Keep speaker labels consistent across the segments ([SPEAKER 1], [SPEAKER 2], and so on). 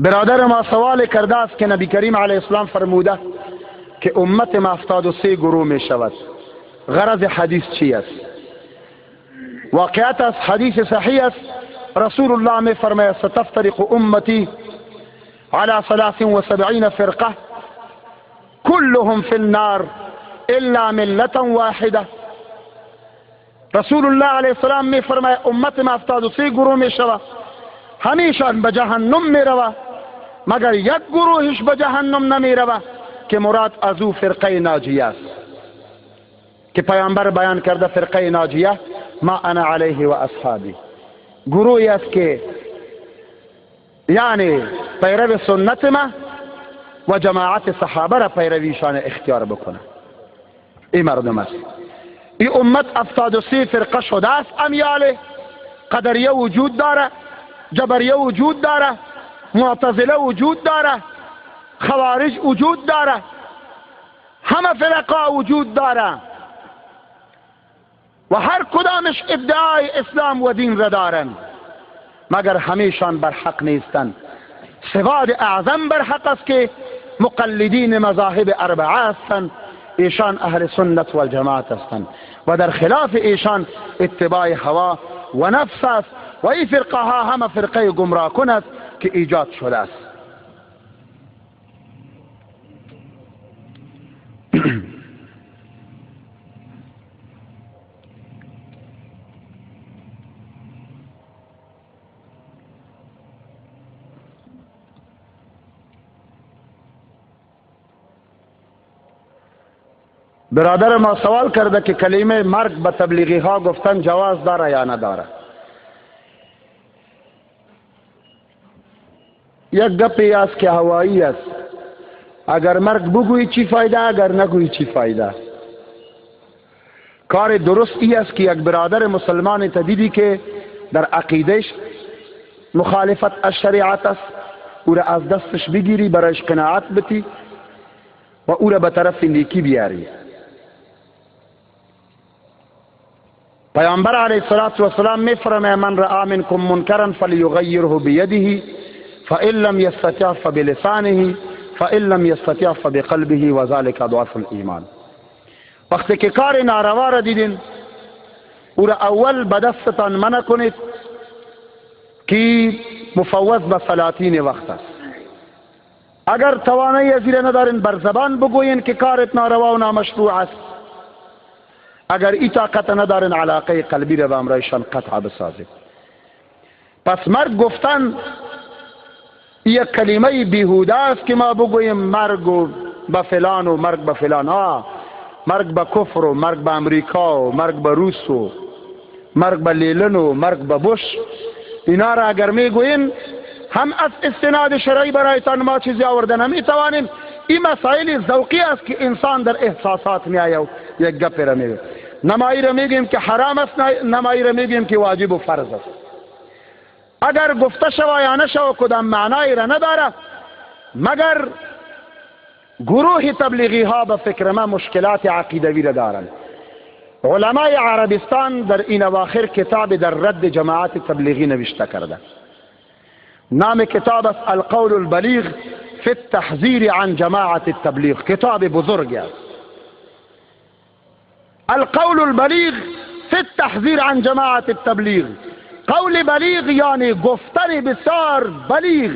[SPEAKER 1] برادر ما سوال کرده است که نبی کریم علیه السلام فرموده که امت ما 73 گروه می شود. غرض حدیث چی است؟ واقعیت است، حدیث صحیح است. رسول الله می فرماید ستفترق امتی على 73 فرقه كلهم في النار الا ملة واحده. رسول الله علیه السلام می فرماید امت ما 73 گروه می شود، همیشان به جهنم می رود مگر یک گروهش به جهنم نمی رود که مراد از او فرقه ناجیه است که پیامبر بیان کرده فرقه ناجیه ما انا علیه و اصحابی، گروهی است که یعنی پیرو سنت ما و جماعت صحابه را پیرویشان اختیار بکنه. این مردم است. این امت 73 فرقه شده است. امیاله قدریه وجود داره، جبریه وجود داره، معتزله وجود داره، خوارج وجود داره، همه فرقه وجود داره و هر کدامش ادعای اسلام و دین را دارند مگر همیشان بر حق نیستند. سواد اعظم بر حق است که مقلدین مذاهب اربعه هستند، ایشان اهل سنت و الجماعت هستند و در خلاف ایشان اتباع هوا و نفس است و این فرقه ها همه فرقه گمراه کن است که ایجاد شده است. برادر ما سوال کرده که کلمه مرگ به تبلیغی ها گفتن جواز داره یا نداره. یک گپی است که هوایی است، اگر مرگ بگویی چی فایده، اگر نگویی چی فایده. کار درست ای است که یک برادر مسلمان تدیدی که در عقیدهش مخالفت از شریعت است او را از دستش بگیری، برایش قناعت بتی و او را به طرف نیکی بیاری. پیامبر علیه السلام می فرماید من رأى منکم منکرا فلیغیره بیده فإن لم يستطع فبلسانه فإن لم يستطع فبقلبه وذلك ضعف الایمان. وقتی که کار ناروا را دیدین او را اول به دستتان منع کنید که مفوض به سلاطین وقت است. اگر توانایی از این ندارین بر زبان بگوین که کارت ناروا و نامشروع است. اگر ای طاقت ندارین علاقه قلبی را به امرایشان قطع بسازید. پس مرگ گفتن یک کلمه بیهوده است که ما بگوییم مرگ به فلان و مرگ به فلان. مرگ به کفر و مرگ به امریکا و مرگ به روس و مرگ به لیلن و مرگ به بوش، اینا را اگر میگوییم هم از استناد شرعی برایتان ما چیزی آورده نمیتوانیم. این مسائل ذوقی است که انسان در احساسات میآید و یک گپ را میگه. نمایی را میگیم که حرام است، نمایی را میگیم که واجب و فرض است. اگر گفته شود یا نشود کدام معنایی را نداره مگر گروه تبلیغی ها به فکر ما مشکلات عقیدوی را دارند. علمای عربستان در این اواخر کتاب در رد جماعت تبلیغی نوشته کرده. نام کتاب است القول البلیغ فی التحذیر عن جماعت التبلیغ. کتاب بزرگ است. القول البلیغ فی التحذیر عن جماعت التبلیغ. قول بلیغ یعنی گفتن بسیار بلیغ،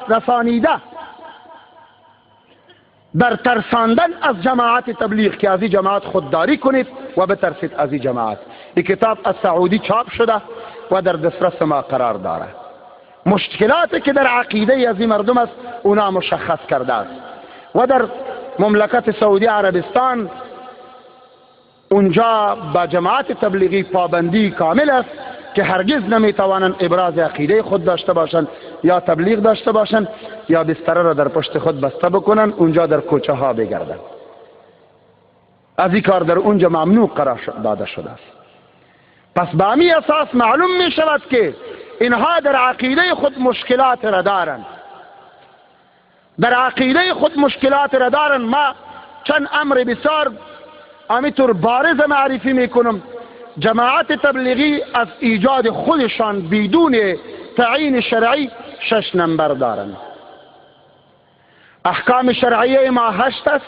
[SPEAKER 1] رسانیده در ترساندن از جماعت تبلیغ که از این جماعت خودداری کنید و بترسید از این جماعت. این کتاب از سعودی چاپ شده و در دسترس ما قرار داره. مشکلاتی که در عقیده از این مردم است اونا مشخص کرده است و در مملکت سعودی عربستان اونجا با جماعت تبلیغی پابندی کامل است که هرگز نمیتوانند ابراز عقیده خود داشته باشند یا تبلیغ داشته باشند یا بستر را در پشت خود بسته بکنند اونجا در کوچه ها بگردند. از این کار در اونجا ممنوع قرار داده شده است. پس به همین اساس معلوم می شود که اینها در عقیده خود مشکلات را دارند. در عقیده خود مشکلات را دارند. ما چند امر بسیار همینطور بارز معرفی میکنم. جماعت تبلیغی از ایجاد خودشان بدون تعیین شرعی 6 نمبر دارند. احکام شرعیه ما 8 است،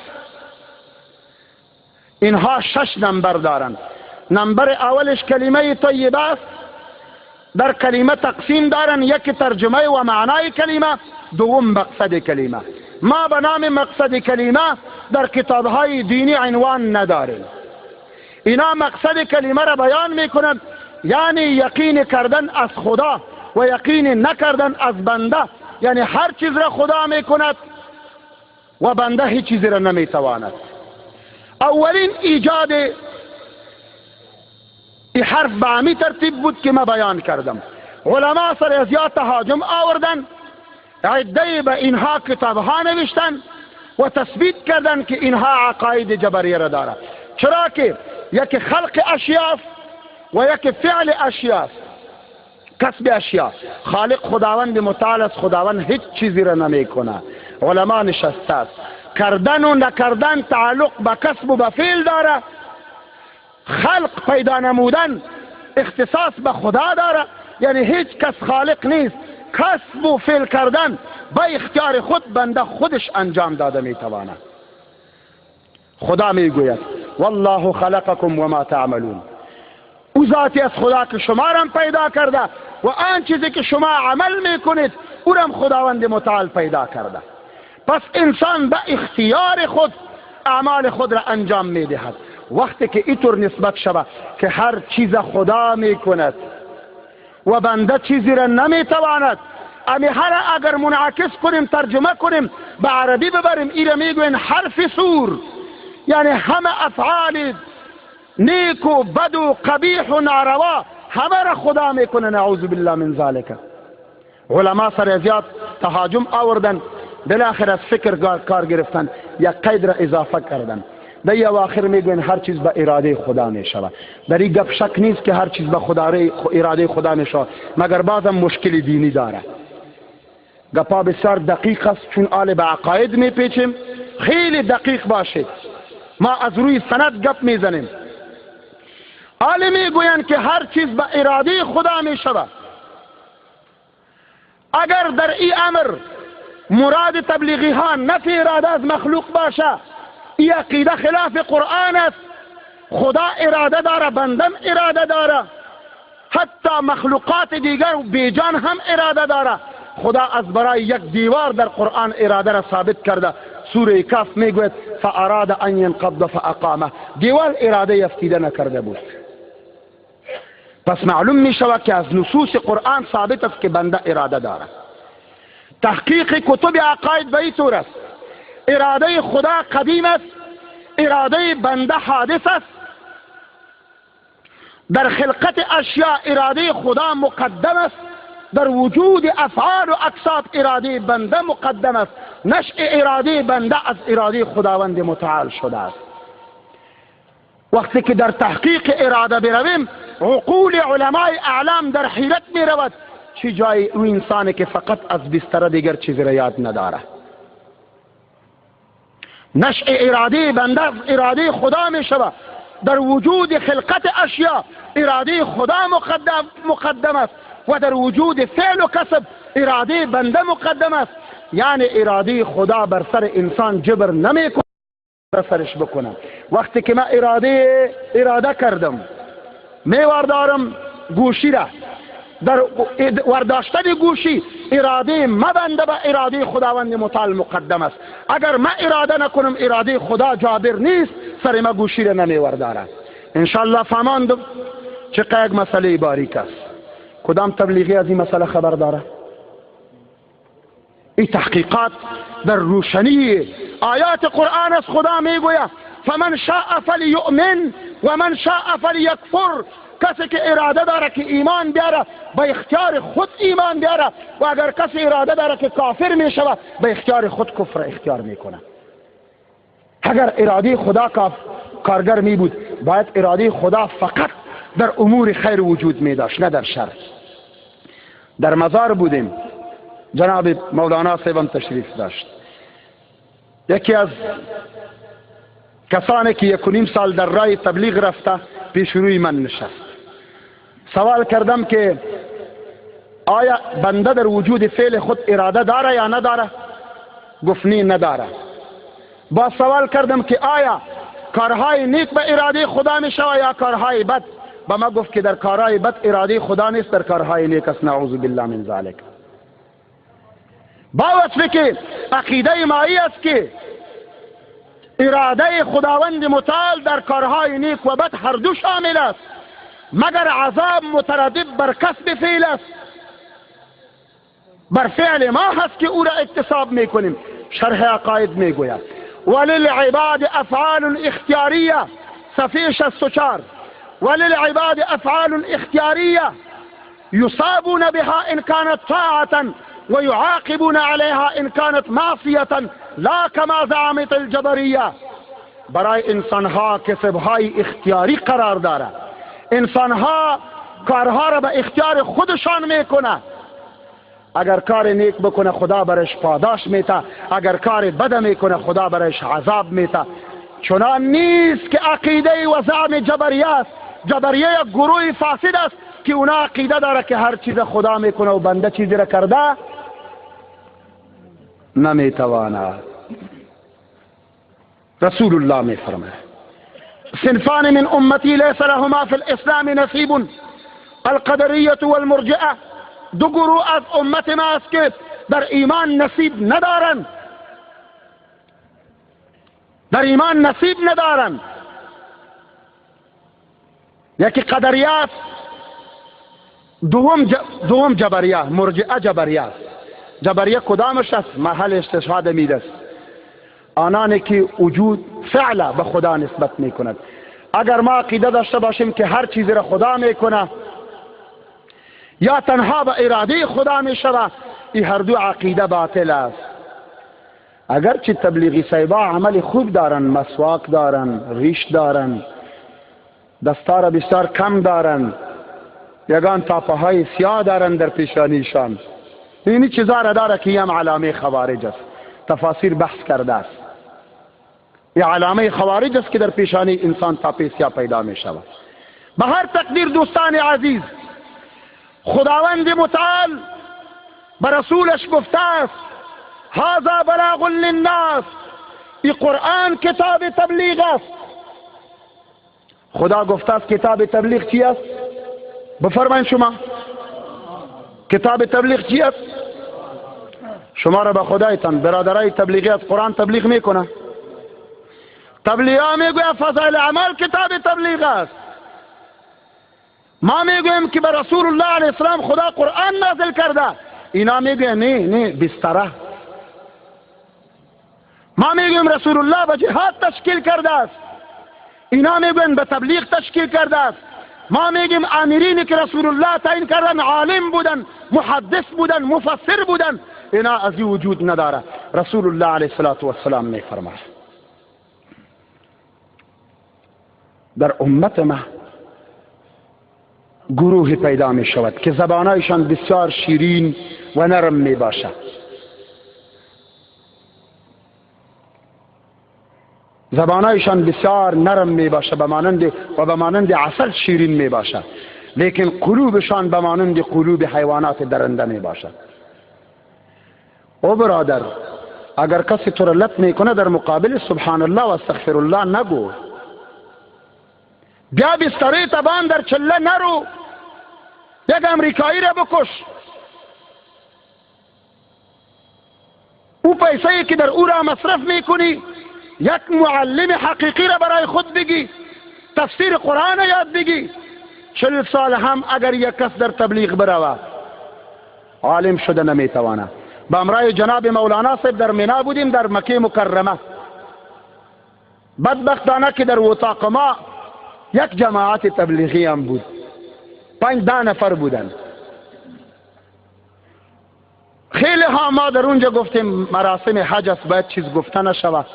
[SPEAKER 1] اینها 6 نمبر دارند. نمبر اولش کلمه طیبه است. در کلمه تقسیم دارند، یک ترجمه و معنای کلمه، دوم مقصد کلمه. ما به نام مقصد کلمه در کتابهای دینی عنوان نداریم. اینا مقصد کلمه را بیان میکنند، یعنی یقین کردن از خدا و یقین نکردن از بنده، یعنی هر چیز را خدا میکند و بنده هیچ چیزی را نمیتواند. اولین ایجاد این حرف به همی ترتیب بود که ما بیان کردم. علما سر از یا تهاجم آوردن، عده به اینها کتابها نوشتن و تثبیت کردن که اینها عقاید جبریه را دارد. چرا که یک خلق اشیاء و یک فعل اشیاء، کسب اشیاء. خالق خداوند متعال است، خداوند هیچ چیزی را نمیکنه. علما نشسته است. کردن و نکردن تعلق به کسب و به فعل داره. خلق پیدا نمودن اختصاص به خدا داره، یعنی هیچ کس خالق نیست. کسب و فعل کردن به اختیار خود بنده خودش انجام داده میتواند. خدا میگوید والله خلقکم و ما تعملون. او ذاتی از خدا که شما را پیدا کرده و آن چیزی که شما عمل میکنید او را خداوند متعال پیدا کرده. پس انسان به اختیار خود اعمال خود را انجام میدهد. وقتی که اینطور نسبت شود که هر چیز خدا میکند و بنده چیزی را نمیتواند، هر اگر منعکس کنیم ترجمه کنیم به عربی ببریم، این را میگوین حرف سور، یعنی همه افعال نیک و بد و قبیح و ناروا همه را خدا میکنه. نعوذ بالله من ذالک. علما سر زیاد تهاجم آوردن، بالاخره از فکر کار گرفتن، یک قید را اضافه کردن. در اواخر میگوین هر چیز به اراده خدا میشود. در این گپ شک نیست که هر چیز به اراده خدا میشود، مگر بعضم مشکل دینی داره. گپا بسیار دقیق است، چون آل به عقاید میپیچیم خیلی دقیق باشید. ما از روی سند گپ میزنیم. آل میگوین که هر چیز به اراده خدا میشود. اگر در این امر مراد تبلیغی ها نفی اراده از مخلوق باشه، این عقیده خلاف قرآن است. خدا اراده داره، بندم اراده داره، حتی مخلوقات دیگر بیجان هم اراده داره. خدا از برای یک دیوار در قرآن اراده را ثابت کرده. سوره کهف میگوید فاراد ان ینقض فاقامه. دیوار اراده یفتیده نکرده بود. پس معلوم می شود که از نصوص قرآن ثابت است که بنده اراده داره. تحقیق کتب عقاید به این طور است. اراده خدا قدیم است، اراده بنده حادث است. در خلقت اشیاء اراده خدا مقدم است، در وجود افعال و اجساد اراده بنده مقدم است. نشأ اراده بنده از اراده خداوند متعال شده است. وقتی که در تحقیق اراده برویم، عقول علمای اعلام در حیرت می رود. چی جای او انسانی که فقط از بستر دیگر چیزی را یاد نداره. نشأ اراده بنده از اراده خدا می شود. در وجود خلقت اشیاء اراده خدا مقدم است و در وجود فعل و کسب اراده بنده مقدم است. یعنی اراده خدا بر سر انسان جبر نمی کنه بر سرش بکنم. وقتی که من اراده کردم می وردارم گوشی را، در ورداشتن گوشی اراده مبنده به اراده خداوند متعال مقدم است. اگر من اراده نکنم اراده خدا جابر نیست، سر ما گوشی را نمی ورداره. انشاءالله فهماندم چقدر یک مسئله باریک است. کدام تبلیغی از این مسئله خبر داره؟ این تحقیقات در روشنی آیات قرآن است. خدا میگوید فمن شاء فلیؤمن و من شاء فلیکفر. کسی که اراده داره که ایمان بیاره به اختیار خود ایمان بیاره، و اگر کسی اراده داره که کافر میشود به اختیار خود کفر اختیار میکنه. اگر اراده خدا کارگر می بود، باید اراده خدا فقط در امور خیر وجود می داشت، نه در شر. در مزار بودیم، جناب مولانا صاحبم تشریف داشت. یکی از کسانی که 1.5 سال در راه تبلیغ رفته پیش روی من نشست. سوال کردم که آیا بنده در وجود فعل خود اراده داره یا نداره؟ گفت نه نداره. با سوال کردم که آیا کارهای نیک به اراده خدا می شود یا کارهای بد؟ با ما گفت که در کارهای بد اراده خدا نیست، در کارهای نیک است. نعوذ بالله من ذلک. با وصفی که عقیده مایی است که اراده خداوند متعال در کارهای نیک و بد هر دو شامل است، مگر عذاب متردد بر کسب فعل است، بر فعل ما هست که او را اکتساب میکنیم. شرح عقاید میگوید وللعباد افعال اختیاریه، صفحه 64. وللعباد افعال اختیاریه یصابون بها ان كانت طاعه ويعاقبون عليها ان كانت معصیه لا كما زعمت الجبریه. برای انسانها کسبهای اختیاری قرار دارد. انسانها کارها را به اختیار خودشان میکنه. اگر کار نیک بکنه خدا برش پاداش میته، اگر کار بد میکنه خدا برش عذاب میته. چنان نیست که عقیده و زعم جبریه است. جبریه یک گروه فاسد است که اونا عقیده داره که هر چیز خدا میکنه و بنده چیزی را کرده نمیتواند. رسول الله میفرماید صنفان من امتی لیس لهما فی الاسلام نصیب، القدریه والمرجئه. دو گروه از امت ما است که در ایمان نصیب ندارند، در ایمان نصیب ندارند. یکی قدریه است، دوم جبریه، مرجئه جبریه است. جبریه کدامش است؟ محل استشهاد امید است. آنانی که وجود فعلا به خدا نسبت میکند. اگر ما عقیده داشته باشیم که هر چیزی را خدا میکنه یا تنها به اراده خدا میشود، این هر دو عقیده باطل است. اگرچه تبلیغی صاحبا عمل خوب دارن، مسواک دارن، ریش دارن، دستار بسیار کم دارن، یگان تاپه های سیاه دارن در پیشانیشان، اینی چیزا را داره که هم علامه خوارج است. تفاسیر بحث کرده است. این علامه خوارج است که در پیشانی انسان تاپه سیاه پیدا می شود. به هر تقدیر دوستان عزیز، خداوند متعال به رسولش گفته است هذا بلاغ للناس، این قرآن کتاب تبلیغ است. خدا گفته است کتاب تبلیغ چی است؟ بفرمایید شما کتاب تبلیغ چی است؟ شما را به خدایتان برادرای تبلیغی از قرآن تبلیغ میکنه. تبلیغا میگوید فضائل اعمال کتاب تبلیغ است. ما میگویم که به رسول الله علیه السلام خدا قرآن نازل کرده، اینا میگوید نه بستره. ما میگویم رسول الله به جهاد تشکیل کرده است، اینا میگوین به تبلیغ تشکیل کرده است. ما میگیم آمرینی که رسول الله تعیین کردن عالم بودن، محدث بودن، مفسر بودن، اینا از این وجود نداره. رسول الله علیه السلام میفرماید در امت ما گروه پیدا می شود که زبانایشان بسیار شیرین و نرم می باشد. زبانایشان بسیار نرم می باشد به مانند عسل شیرین می باشد، لیکن قلوبشان به مانند قلوب حیوانات درنده می باشد. او برادر، اگر کسی تو را لط می کنه در مقابل سبحان الله و استغفر الله نگو. بیا بستری تبان در چله نرو، یک امریکایی را بکش. او پیسه‌ای که در او را مصرف میکنی یک معلم حقیقی را برای خود بگی، تفسیر قرآن یاد بگی. 40 سال هم اگر یک کس در تبلیغ برود عالم شده نمیتواند. با امرای جناب مولانا صاحب در مینا بودیم، در مکه مکرمه. بدبختانه که در اتاق ما یک جماعت تبلیغی هم بود، 5-10 نفر بودن. خیلی ها ما در اونجا گفتیم مراسم حج است، باید چیز گفته نشود.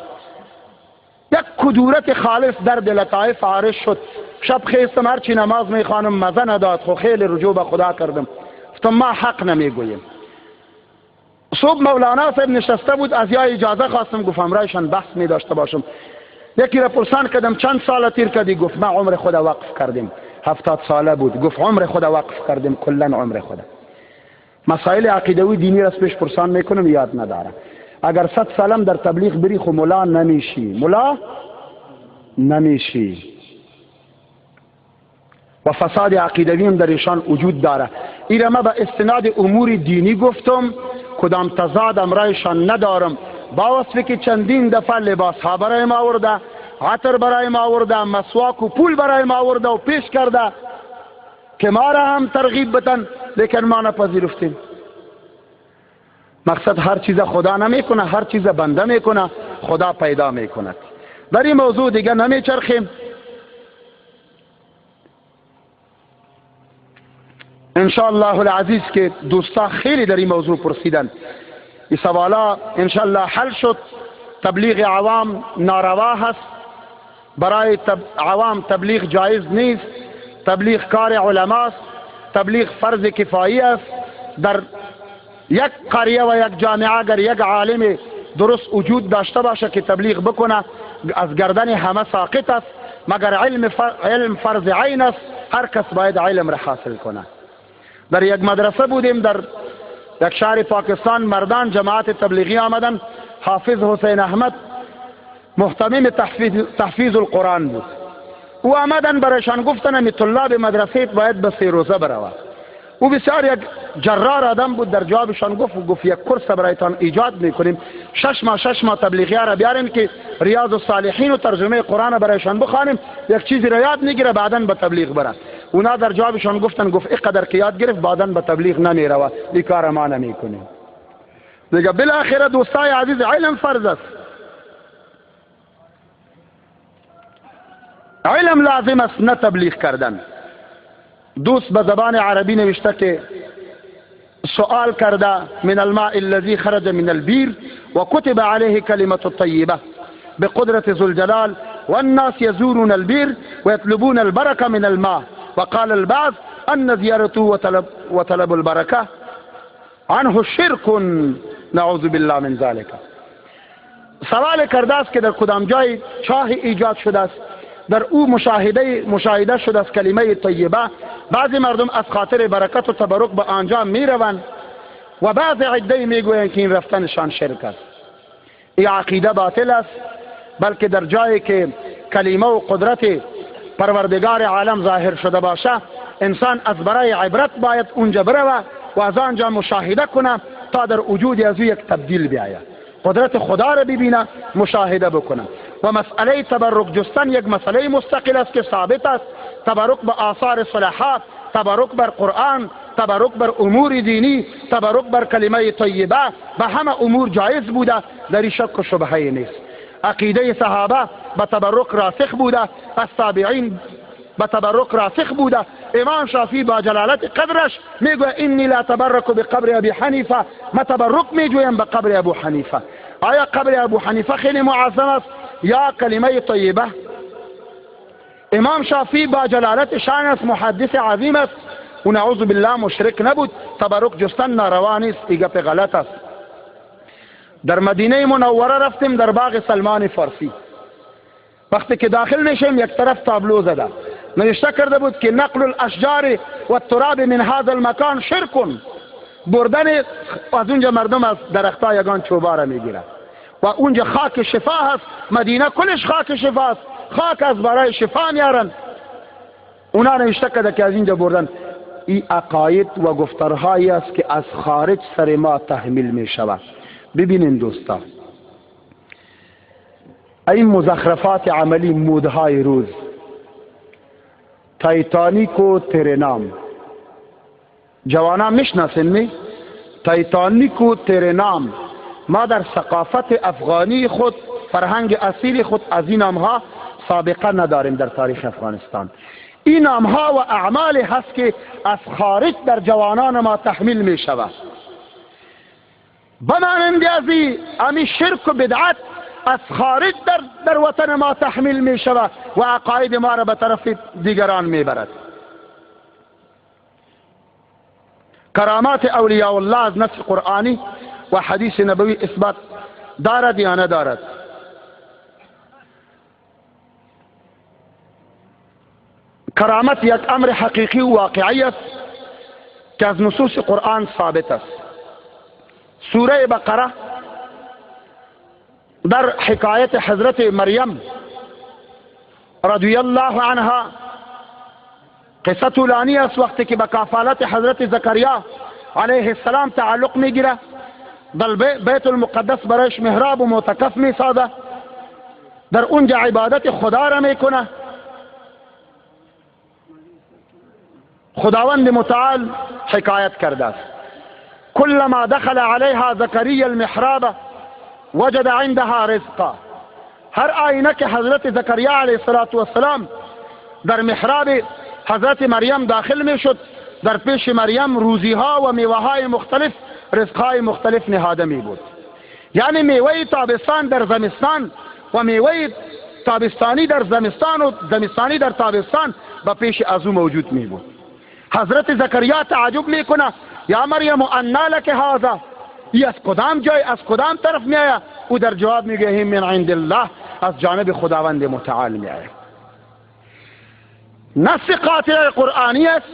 [SPEAKER 1] یک کدورت خالص در لطایف عارض شد. شب خیستم هرچی نماز میخوانم مزه نداد، خو خیلی رجوع به خدا کردم، گفتم ما حق نمیگوییم. صبح مولانا صاحب نشسته بود، از یا اجازه خواستم، گفتم رایشان بحث می داشته باشم. یکی را پرسان کردم چند سال تیر کردی؟ گفت ما عمر خدا وقف کردیم. 70 ساله بود. گفت عمر خدا وقف کردیم، کلا عمر خدا. مسائل عقیدوی دینی را پیش پرسان میکنم، یاد نداره. اگر 100 سالم در تبلیغ بری خو ملا نمیشی، ملا نمیشی. و فساد عقیدوی هم در ایشان وجود داره. این ما به استناد امور دینی گفتم، کدام تضاد امرایشان ندارم. با وصفی که چندین دفعه لباس ها برای ما آورده، عطر برای ما آورده، مسواک و پول برای ما آورده و پیش کرده که ما را هم ترغیب بتن، لیکن ما نپذیرفتیم. مقصد هر چیز خدا نمیکنه، هر چیز بنده میکنه، خدا پیدا میکند. در این موضوع دیگه نمیچرخیم. انشاءالله العزیز که دوستا خیلی در این موضوع پرسیدن، این سوالا انشاءالله حل شد. تبلیغ عوام ناروا هست، برای عوام تبلیغ جایز نیست. تبلیغ کار علماست، تبلیغ فرض کفایی است. در یک قریه و یک جامعه اگر یک عالم درست وجود داشته باشه که تبلیغ بکنه، از گردن همه ساقط است. مگر علم فرض عین است، هر کس باید علم را حاصل کنه. در یک مدرسه بودیم در یک شهر پاکستان، مردان جماعت تبلیغی آمدن. حافظ حسین احمد محتمم تحفیظ القرآن بود. او آمدن برایشان گفتن می طلاب مدرسه باید به 3 روزه بروه. او بسیار یک جرار آدم بود. در جوابشان گفت یک کورس برایتان ایجاد میکنیم، 6 ماه تبلیغی را بیارین که ریاض الصالحین و ترجمه قرآن برایشان بخوانیم، یک چیزی را یاد میگیره بعداً به تبلیغ بره. اونا در جوابشان گفتن اینقدر که یاد گرفت بعداً به تبلیغ نمیروه، این کار ما نمیکنیم. دیگه بالاخره دوستای عزیز، علم فرض است، علم لازم است، نه تبلیغ کردن. دوست به زبان عربی نوشته که سؤال کرده من الماء الذي خرج من البير وكتب عليه كلمة الطيبة بقدرة ذو الجلال والناس يزورون البير ويطلبون البركة من الماء وقال البعض أن زيارته وطلب البركة عنه شرك نعوذ بالله من ذلك. سوال کرده است که در کدام جای چاه ایجاد شده است، در او مشاهده شده است کلمه طیبه. بعضی مردم از خاطر برکت و تبرک به آنجا می روند و بعض عده می گویند که این رفتنشان شرک است. این عقیده باطل است، بلکه در جایی که کلمه و قدرت پروردگار عالم ظاهر شده باشه، انسان از برای عبرت باید اونجا بروه و از آنجا مشاهده کنه تا در وجود از او یک تبدیل بیاید، قدرت خدا را ببینه، مشاهده بکنه. و مسئله تبرک جستن یک مسئله مستقل است که ثابت است. تبرک به آثار صلحات، تبرک بر قرآن، تبرک بر امور دینی، تبرک بر کلمه طیبه، به همه امور جایز بوده، در شک و شبهه نیست. عقیده صحابه به تبرک راسخ بوده، از تابعین به تبرک راسخ بوده. امام شافعی با جلالت قدرش میگوید انی لا تبرک بقبر ابی حنیفه، ما تبرک میجویم به قبر ابو حنیفه. آیا قبر ابو حنیفه خیلی معظم است یا کلمه طیبه؟ امام شافعی با جلالت شان است، محدث عظیم است و نعوذ بالله مشرک نبود. تبرک جستن ناروا نیست، این گپ غلط است. در مدینه منوره رفتیم، در باغ سلمان فارسی. وقتی که داخل میشیم یک طرف تابلو زده، نوشته کرده بود که نقل الاشجار و التراب من هذا المکان شرک. بردن از اونجا مردم از درختها یگان چوباره میگیره و اونجا خاک شفا هست. مدینه کلش خاک شفا است، خاک از برای شفا میارن. اونا نوشته کرده که از اینجا بردن. این عقاید و گفتارهایی است که از خارج سر ما تحمیل می شود. ببینین دوستا، این مزخرفات عملی مودهای روز، تایتانیک و ترنام، جوانان میشناسین می؟ تایتانیک و ترنام. ما در ثقافت افغانی خود، فرهنگ اصیل خود، از این نامها سابقه نداریم در تاریخ افغانستان. این نامها و اعمال هست که از خارج در جوانان ما تحمیل می شود. بمانند ازی امی شرک و بدعت از خارج در وطن ما تحمیل می شود و عقاید ما را به طرف دیگران می برد. کرامات اولیاء الله از نص قرآنی و حدیث نبوی اثبات دارد یا ندارد؟ کرامت یک امر حقیقی و واقعی است که از نصوص قرآن ثابت است. سوره بقره در حکایت حضرت مریم رضی الله عنها قصه طولانی است. وقتی که به کفالت حضرت زکریا علیه السلام تعلق میگیره، در بیت المقدس برایش محراب و معتکف میسازه، در اونجا عبادت خدا را میکنه. خداوند متعال حکایت کرده است: كلما دخل عليها زكريا المحراب وجد عندها رزقا. هر آینه که حضرت زکریا علیه السلام در محراب حضرت مریم داخل می شد، در پیش مریم روزی ها و میوه های مختلف، رزق های مختلف نهاده می بود. یعنی میوه تابستان در زمستان و میوه تابستانی در زمستان و زمستانی در تابستان به پیش از او موجود می بود. حضرت زکریا تعجب می کنه: یا مریم انا لک هذا، ای از کدام جای، از کدام طرف می آید؟ او در جواب می گه من عند الله، از جانب خداوند متعال می آید. نص قاطع قرآنی است.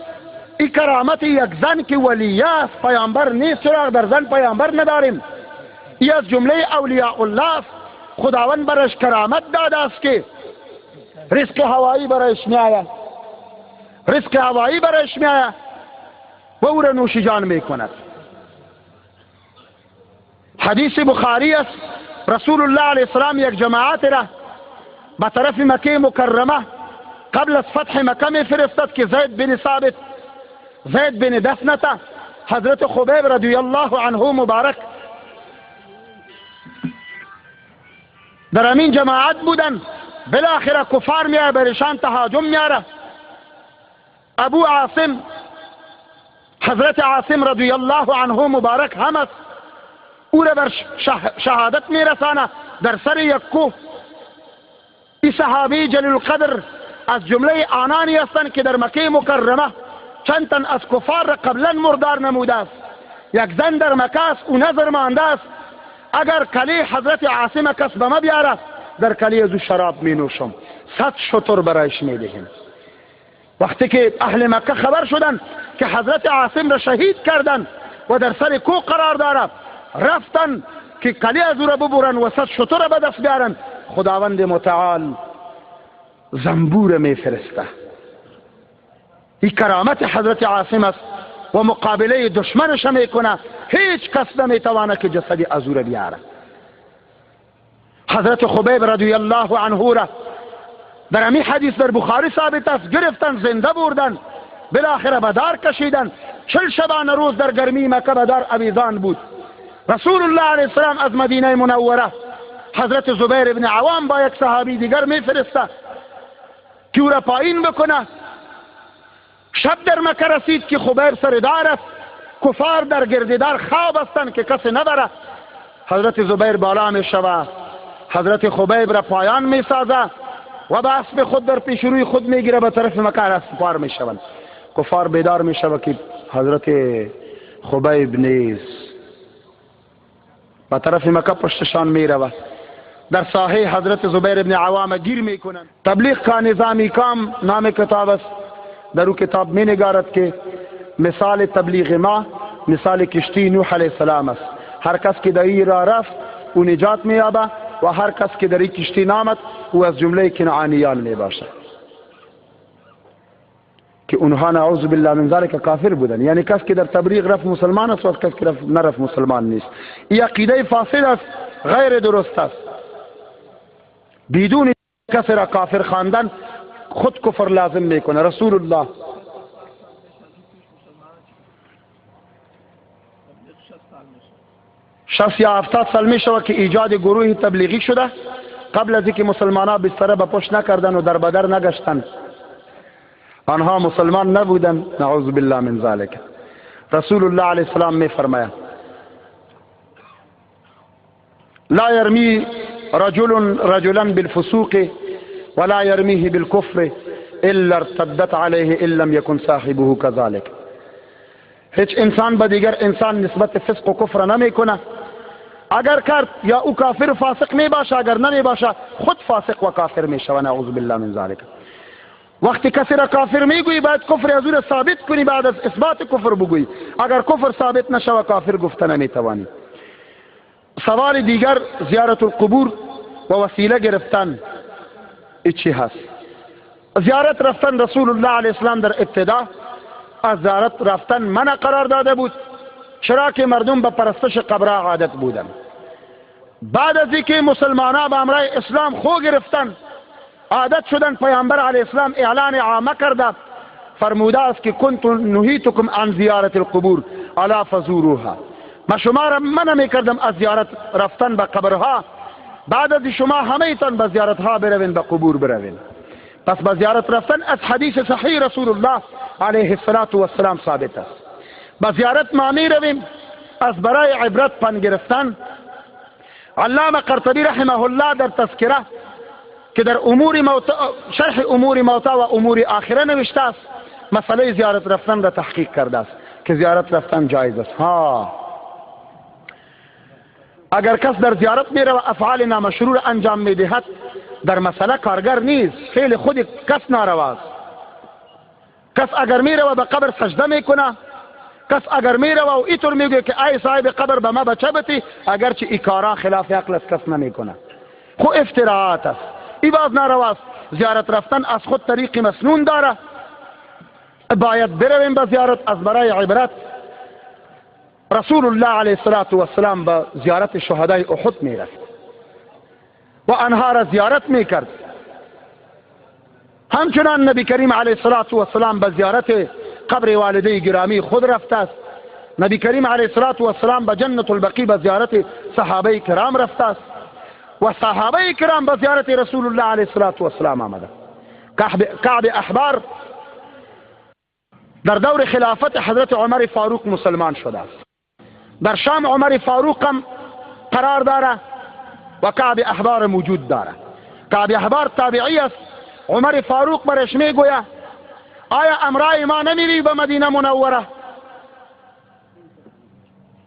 [SPEAKER 1] این کرامت یک زن که ولی است، پیامبر نیست، چرا در زن پیامبر نداریم؟ این از جمله اولیاء الله، خداوند برش کرامت داده است که رزق هوایی برایش می آید، رزق هوایی برایش می آید و او را نوش جان می کند. حدیث بخاری است: رسول الله علیه السلام یک جماعت را به طرف مکه مکرمه قبل از فتح مکه می فرستد که زید بن ثابت، زید بن دفنته، حضرت خبیب رضی الله عنه مبارک در امین جماعت بودن. بالاخره کفار میاره، برشان تهاجم میاره. ابو عاصم، حضرت عاصم رضی الله عنه مبارک هم است، او را بر شهادت میرسانه در سر یک کوه. این صحابی جلیل القدر از جمله آنانی هستند که در مکه مکرمه چند تن از کفار را قبلا مردار نموده است. یک زن در مکه است، او نظر مانده است اگر کلی حضرت عاصم کس به ما بیاره، در کلی از او شراب می نوشم، 100 شتر برایش می دهیم. وقتی که اهل مکه خبر شدن که حضرت عاصم را شهید کردن و در سر کوه قرار داره، رفتن که کلی از او را ببرن و 100 شتر را به دست بیارن. خداوند متعال زنبور می فرسته. این کرامت حضرت عاصم است و مقابله دشمنش می کنه. هیچ کس نمی توانه که جسدی از او را بیاره. حضرت خبیب رضی الله عنه را در همین حدیث در بخاری ثابت است، گرفتن زنده بردن، بالاخره به دار کشیدن. 40 شبانه روز در گرمی مکه به دار آویزان بود. رسول الله علیه السلام از مدینه منوره حضرت زبیر ابن عوام با یک صحابی دیگر میفرسته که او را پایین بکنه. شب در مکه رسید که خبیب سردار است، کفار در گردیدار خواب هستند که کسی نبره. حضرت زبیر بالا می شود، حضرت خبیب را پایان می سازه و به اسب خود در پیش روی خود می گیره، به طرف مکه اسپار می شوند. کفار بیدار می شود که حضرت خبیب نیست، به طرف مکه پشتشان می رود. در ساحه حضرت زبیر ابن عوام گیر می کنند. تبلیغ کا نظامی کام نام کتاب است. در او کتاب می نگارد که مثال تبلیغ ما مثال کشتی نوح علیه السلام است. هر کس که در این راه رفت او نجات می یابد و هر کس که در این کشتی نامد او از جمله کنعانیان می باشد که اونها نعوذ بالله من ذلک کافر بودن. یعنی کس که در تبلیغ رفت مسلمان است و کس که نرفت مسلمان نیست. این عقیده فاسد است، غیر درست است. بدون کسی را کافر خواندن خود کفر لازم میکنه. رسول الله شخص یا 70 سال می شود که ایجاد گروه تبلیغی شده. قبل از اینکه مسلمان ها بستره به پشت نکردن و در بدر نگشتن، آنها مسلمان نبودن. نعوذ بالله من ذلك. رسول الله علیه السلام می فرماید: لا يرمي رجلا بالفسوق ولا يرميه بالكفر الا ارتدت عليه ان لم يكن صاحبه كذلك. هیچ انسان به دیگر انسان نسبت فسق و کفر نمی کنه. اگر کرد یا او کافر و فاسق می باشه، اگر نمی باشه خود فاسق و کافر می شود. نعوذ بالله من ذلك. وقتی کسی را کافر میگویی باید کفر از او را ثابت کنی، بعد از اثبات کفر بگویی. اگر کفر ثابت نشود کافر گفته نمیتوانی. سوال دیگر زیارت القبور و وسیله گرفتن چی هست؟ زیارت رفتن رسول الله علیه السلام در ابتدا از زیارت رفتن منع قرار داده بود، چرا که مردم به پرستش قبرها عادت بودند. بعد از اینکه مسلمانان به امر اسلام خو گرفتن، عادت شدن، پیامبر علیه السلام اعلان عامه کرده، فرموده است که کنت نهیتکم عن زیارت القبور الا فزوروها، من شما را منع میکردم از زیارت رفتن به قبرها، بعد از شما همه تان به زیارت ها بروین، به قبور بروین. پس به زیارت رفتن از حدیث صحیح رسول الله علیه السلام ثابت است. به زیارت ما می رویم از برای عبرت پند گرفتن. علامه قرطبی رحمه الله در تذکره که در شرح امور موتا و امور آخره نوشته است، مسئله زیارت رفتن را تحقیق کرده است که زیارت رفتن جایز است. اگر کس در زیارت می رود افعال نامشروع انجام می دهد، در مسئله کارگر نیست، فعل خود کس نارواست. کس اگر می رود به قبر سجده می کنه، کس اگر می رود و اینطور می گوید که ای صاحب قبر به ما بچه بتی، اگرچه این کارا خلاف عقل است کس نمی کنه، خو افتراعات است، این باز نارواست. زیارت رفتن از خود طریق مسنون داره، باید برویم به زیارت از برای عبرت. رسول الله علیه السلام به زیارت شهدای احد می رفت و آنها را زیارت می کرد. همچنان نبی کریم علیه السلام به زیارت قبر والده گرامی خود رفته است. نبی کریم علیه السلام به جنت البقیع به زیارت صحابه کرام رفته است و صحابه کرام به زیارت رسول الله علیه السلام آمده. کعب احبار در دور خلافت حضرت عمر فاروق مسلمان شده است. در شام عمر فاروق هم قرار داره و کعب احبار موجود داره. کعب احبار تابعی است. عمر فاروق برش میگوید آیا امرای ما نمیری به مدینه منوره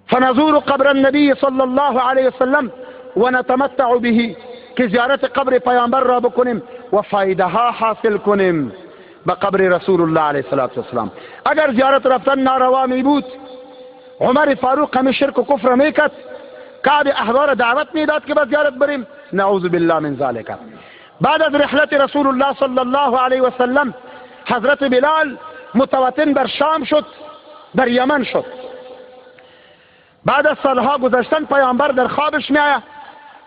[SPEAKER 1] فنزور قبر النبی صلی الله علیه وسلم و نتمتع به، که زیارت قبر پیامبر را بکنیم و فایده ها حاصل کنیم به قبر رسول الله علیه السلام. اگر زیارت رفتن ناروا می بود، عمر فاروق همه شرک و کفر میکرد، کعب احبار دعوت میداد که به زیارت بریم، نعوذ بالله من ذالک. بعد از رحلت رسول الله صلی الله علیه وسلم حضرت بلال متوطن بر شام شد، در یمن شد. بعد از سالها گذشتن پیامبر در خوابش میآید.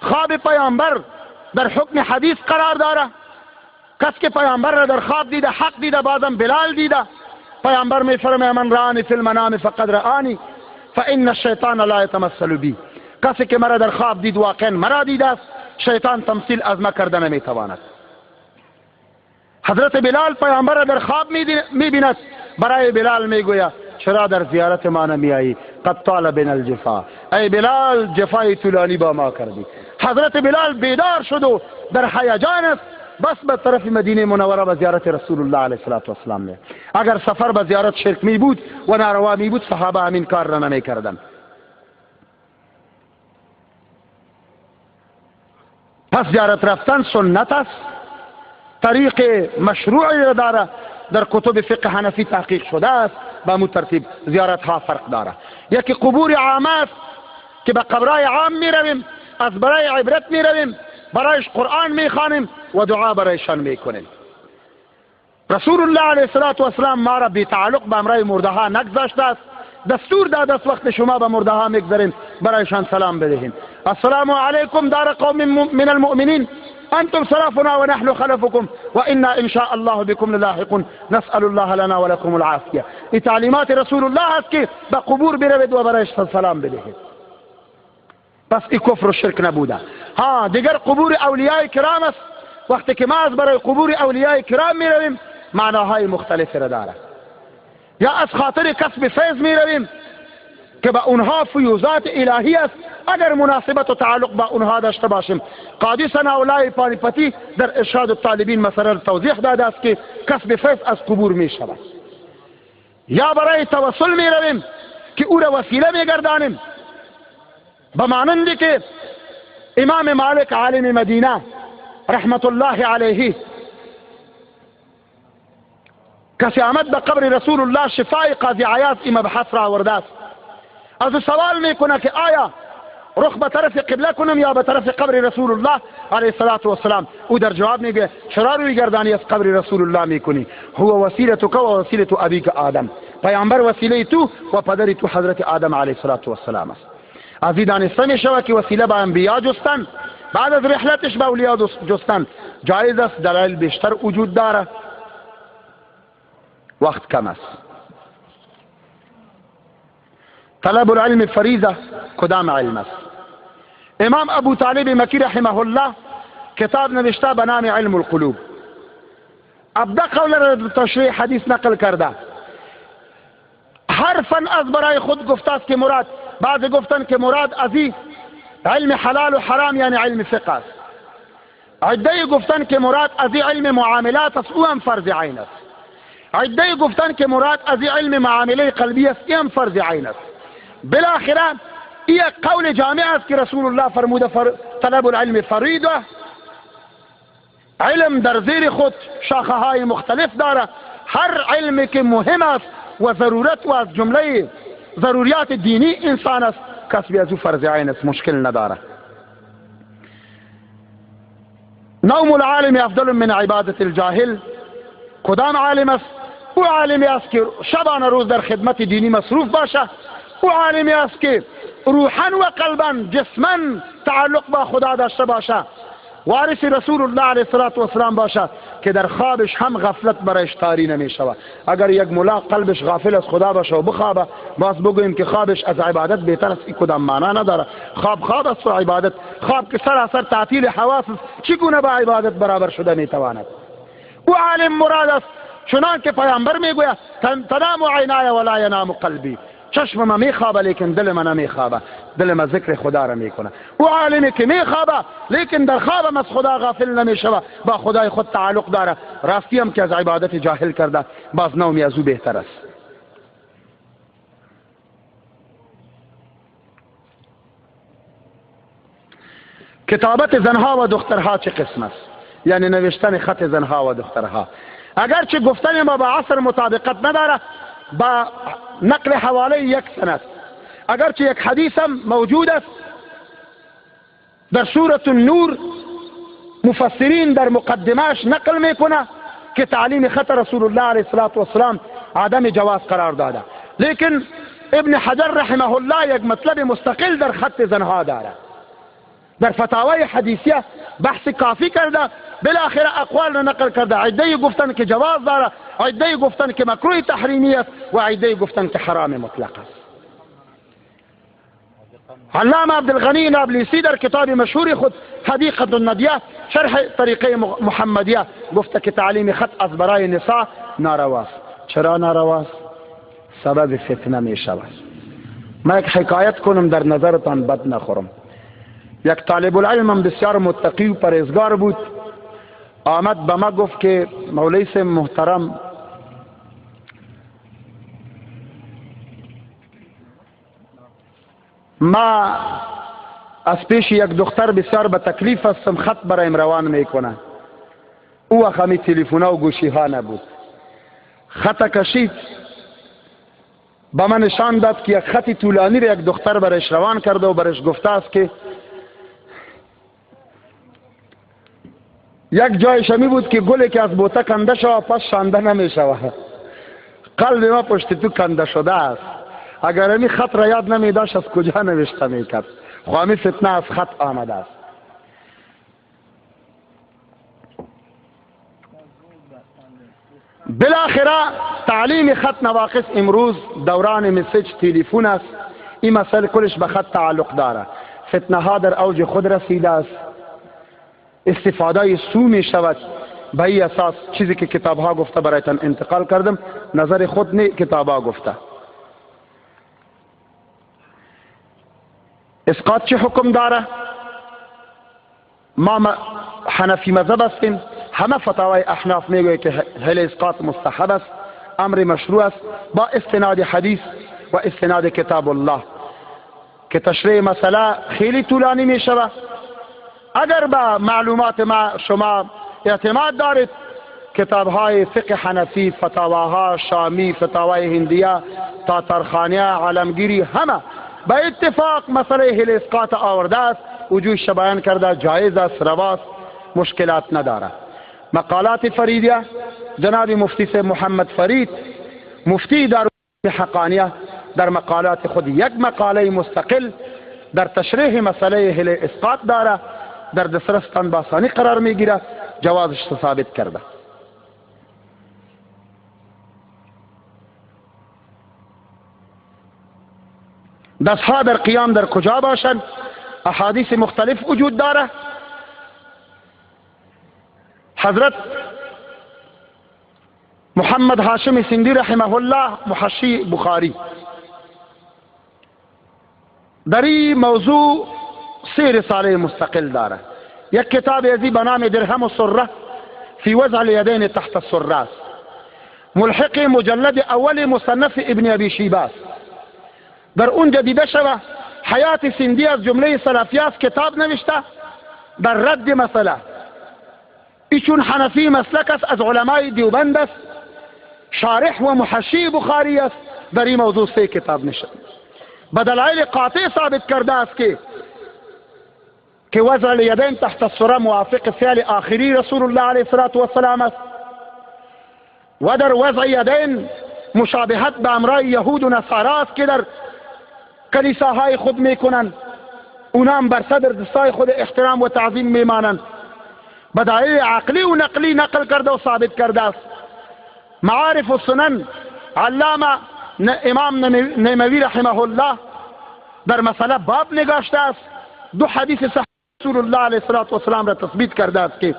[SPEAKER 1] خواب پیامبر در حکم حدیث قرار داره. کس که پیامبر را در خواب دیده حق دیده، بعدم بلال دیده. پیامبر میفرماید من رآنی فی المنام فقد رآنی فان الشیطان لا یتمثل بی، کسی که مرا در خواب دید واقعا مرا دیده است، شیطان تمثیل از ما کرده نمیتواند. حضرت بلال پیامبر را در خواب میبیند، برای بلال میگوید چرا در زیارت ما نمیایی؟ قد طال بنا الجفا، ای بلال جفای طولانی با ما کردی. حضرت بلال بیدار شد و در هیجان است، بس به طرف مدینه منوره به زیارت رسول الله علیه السلام می. اگر سفر به زیارت شرک می بود و ناروا می بود، صحابه همین کار را نمی کردند. پس زیارت رفتن سنت است، طریق مشروعی را داره، در کتب فقه حنفی تحقیق شده است. به مو ترتیب زیارت ها فرق داره. یکی قبور عامه است که به قبرای عام می رویم، از برای عبرت می رویم، برایش قرآن می خوانیم و دعا برایشان می کنیم. رسول الله علیه السلام ما را بی تعلق به امرای مرده ها نگذاشته است. دستور داده است وقت شما به مرده ها میگذارین برایشان سلام بدهیم. السلام علیکم دار قوم من المؤمنین انتم سلفنا و نحن خلفكم و انا ان شاء الله بكم للاحقون نسأل الله لنا ولكم العافیه. این تعلیمات رسول الله است که به قبور بروید و برایش سلام بدهید. پس این کفر و شرک نبوده. دیگر قبور اولیاء کرام است. وقتی که ما از برای قبور اولیاء کرام می رویم معناهای مختلفی را داره. یا از خاطر کسب فیض می رویم که به اونها فیوزات الهی است، اگر مناسبت و تعلق با اونها داشته باشیم. قاضی ثناءالله پانیپتی در ارشاد الطالبین مثلا توضیح داده است که کسب فیض از قبور می شود. یا برای توسل می رویم که او را وسیله می گردانیم، به مانندی که امام مالک عالم مدینه رحمت الله علیه کسی آمد به قبر رسول الله شفای قاضی عیاض این مبحث را آورده است. از سوال میکنه که آیا رخ به طرف قبله کنم یا به طرف قبر رسول الله علیه السلام؟ او در جواب میگه چرا روی گردانی از قبر رسول الله میکنی؟ هو وسیلتک و وسیلت ابیک آدم، پیامبر وسیله تو و پدر تو حضرت آدم علیه السلام است. از این دانسته میشود که وسیله به انبیا جستن، بعد از رحلتش به اولیا جستن جایز است. دلایل بیشتر وجود داره، وقت کم است. طلب العلم فریضه کدام علم است؟ امام ابو طالب مکی رحمه الله کتاب نوشته به نام علم القلوب. ابدا قول را تشریح حدیث نقل کرده، هر فن از برای خود گفته است که مراد، بعضی گفتن که مراد از علم حلال و حرام یعنی علم فقه است، عده گفتن که مراد از علم معاملات است، او هم فرض عین است، عده گفتن که مراد از علم معامله قلبی است، این هم فرض عین است. بالاخره این قول جامع است که رسول الله فرموده طلب العلم فریضه. علم در زیر خود شاخه های مختلف داره، هر علم که مهم است و ضرورت و از جمله ضروریات دینی انسان است، کسب از او فرض عین است، مشکل نداره. نوم العالم افضل من عبادت الجاهل. کدام عالم است؟ او عالمی است که شبانه روز در خدمت دینی مصروف باشه، او عالمی است که روحا و قلبا جسما تعلق با خدا داشته باشه، وارث رسول الله علیه السلام باشه که در خوابش هم غفلت برایش طاری نمی شود. اگر یک ملا قلبش غافل از خدا باشه و بخوابه، باز بگوییم که خوابش از عبادت بهتر است، این کدام معنا نداره. خواب است و عبادت، خواب که سراسر تعطیل حواس است، چگونه با عبادت برابر شده میتواند؟ او عالم مراد است چنان که پیامبر میگوید تنام عینای ولا ینام قلبی، چشم ما میخوابه لیکن دل من نمیخوابه، دل ما ذکر خدا را میکنه. او عالمی که میخوابه لیکن در خوابم از خدا غافل نمیشوه، با خدای خود تعلق داره، راستی هم که از عبادت جاهل کرده، باز نومی از او بهتر است. کتابت زنها و دخترها چه قسم است؟ یعنی نوشتن خط زنها و دخترها. اگرچه گفتن ما با عصر مطابقت نداره، با نقل حواله یک سند، اگرچه یک حدیث هم موجود است در سوره النور، مفسرین در مقدمهش نقل میکنه که تعلیم خط رسول الله علیه السلام عدم جواز قرار داده، لیکن ابن حجر رحمه الله یک مطلب مستقل در خط زنها داره، در فتاوای حدیثیه بحث کافی کرده، بالاخره اقوال را نقل کرده. عده گفتن که جواز داره، عده گفتن که مکروه تحریمی است و عده گفتن که حرام مطلق است. علامه عبدالغنی نابلسی در کتاب مشهور خود حدیقه الندیه شرح طریقه محمدیه گفته که تعلیم خط از برای نساء نارواست. چرا نارواست؟ سبب فتنه می شود. ما یک حکایت کنم در نظرتان بد نخورم. یک طالب العلم بسیار متقی و پرهیزگار بود، آمد به ما گفت که مولوی صاحب محترم، ما از پیش یک دختر بسیار به تکلیف هستم، خط برایم روان میکنه. او وقت همی تلفونه و گوشی ها نبود، خط کشید به من نشان داد که یک خط طولانی را یک دختر برایش روان کرده و برایش گفته است که یک جایش همی بود که گلی که از بوته کنده شود پس شانده نمی شود. قلب ما پشت تو کنده شده است. اگر همی خط را یاد نمی داشت از کجا نوشته می کرد؟ خواهمی فتنه از خط آمده است. بالاخره تعلیم خط نواقص امروز دوران مسیج تلفن است. این مسئله کلش به خط تعلق داره. فتنه ها در اوج خود رسیده است، استفاده سو می شود. به این اساس چیزی که کتاب ها گفته برایتان انتقال کردم، نظر خود نه، کتاب ها گفته. اسقاط چه حکم داره؟ ما حنفی مذهب هستیم، همه فتاوای احناف میگوید که هل اسقاط مستحب است، امر مشروع است، با استناد حدیث و استناد کتاب الله که تشریح مسئله خیلی طولانی می شود. اگر با معلومات ما شما اعتماد دارید کتابهای فقه حنفی، فتاواها شامی، فتاوای هندیه، تاترخانیه، علمگیری، همه به اتفاق مسئله اهل اسقاط آورده است. وجوهش بیان کرده، جایز است، رواست، مشکلات نداره. مقالات فریدیه جناب مفتی سے محمد فرید مفتی دار حقانیه در مقالات خود یک مقاله مستقل در تشریح مسئله اهل اسقاط داره، در دسترستان باسانی قرار میگیره، جوازش ثابت کرده. دستها در قیام در کجا باشند؟ احادیث مختلف وجود داره. حضرت محمد هاشم سندی رحمه الله محشی بخاری در این موضوع 3 رساله مستقل داره. یک کتاب ازی به نام درهم السره فی وضع الیدین تحت السره است، ملحق مجلد اول مصنف ابن ابی شیبه است. در اونجا دیده شود حیات سندی از جمله سلفی است کتاب نوشته در رد مسئله. ایشون حنفی مسلک است، از علمای دیوبند است، شارح و محشی بخاری است. در این موضوع 3 کتاب نشد. به دلایل قاطع ثابت کرده است که وضع الیدین تحت السره موافق فعل آخری رسول الله علیه السلام است و در وضع یدین مشابهت به امرای یهود و نصارا است که در کلیساهای خود میکنند، اونا هم بر صدر دستای خود احترام و تعظیم میمانند. به دلایل عقلی و نقلی نقل کرده و ثابت کرده است. معارف السنن علامه امام نیموی رحمه الله در مسئله باب نگاشته است. 2 حدیث صحیح رسول الله علیه السلام را تثبیت کرده است که